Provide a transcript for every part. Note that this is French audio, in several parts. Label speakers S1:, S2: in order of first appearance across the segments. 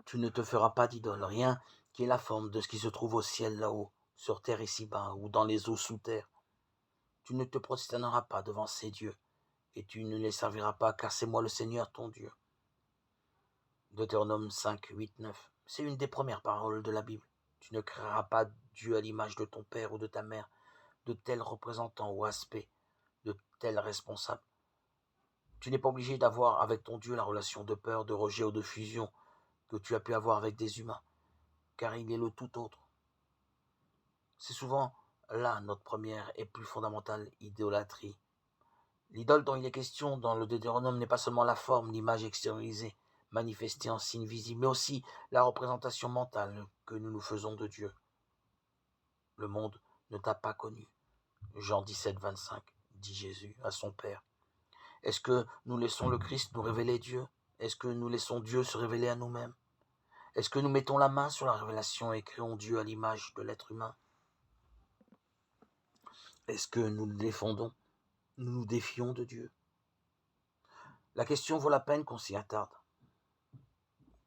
S1: Tu ne te feras pas d'idole, rien qui ait la forme de ce qui se trouve au ciel là-haut, sur terre ici-bas, ou dans les eaux sous terre. Tu ne te prosterneras pas devant ces dieux, et tu ne les serviras pas, car c'est moi le Seigneur ton Dieu. Deutéronome 5, 8, 9. C'est une des premières paroles de la Bible. Tu ne créeras pas Dieu à l'image de ton père ou de ta mère, de tels représentants ou aspects, de tels responsables. Tu n'es pas obligé d'avoir avec ton Dieu la relation de peur, de rejet ou de fusion que tu as pu avoir avec des humains, car il est le tout autre. C'est souvent là notre première et plus fondamentale idolâtrie. L'idole dont il est question dans le Deutéronome n'est pas seulement la forme, l'image extériorisée, manifestée en signe visible, mais aussi la représentation mentale que nous nous faisons de Dieu. Le monde ne t'a pas connu. Jean 17, 25, dit Jésus à son Père. Est-ce que nous laissons le Christ nous révéler Dieu? Est-ce que nous laissons Dieu se révéler à nous-mêmes? Est-ce que nous mettons la main sur la révélation et créons Dieu à l'image de l'être humain? Est-ce que nous le défendons? Nous nous défions de Dieu? La question vaut la peine qu'on s'y attarde.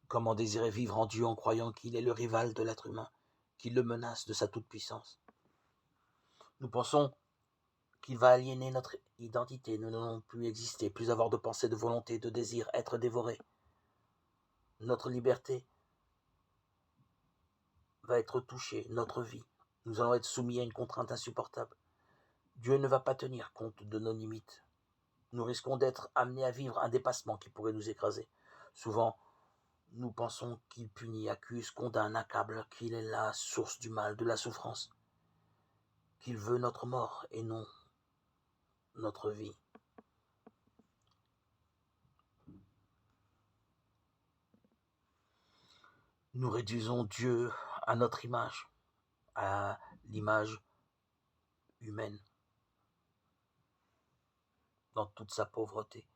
S1: Comment désirer vivre en Dieu en croyant qu'il est le rival de l'être humain, qu'il le menace de sa toute-puissance? Nous pensons qu'il va aliéner notre identité, nous n'allons plus exister, plus avoir de pensée, de volonté, de désir, être dévorés. Notre liberté va être touchée, notre vie. Nous allons être soumis à une contrainte insupportable. Dieu ne va pas tenir compte de nos limites. Nous risquons d'être amenés à vivre un dépassement qui pourrait nous écraser. Souvent, nous pensons qu'il punit, accuse, condamne, accable, qu'il est la source du mal, de la souffrance, qu'il veut notre mort et non notre vie. Nous réduisons Dieu à notre image, à l'image humaine, dans toute sa pauvreté.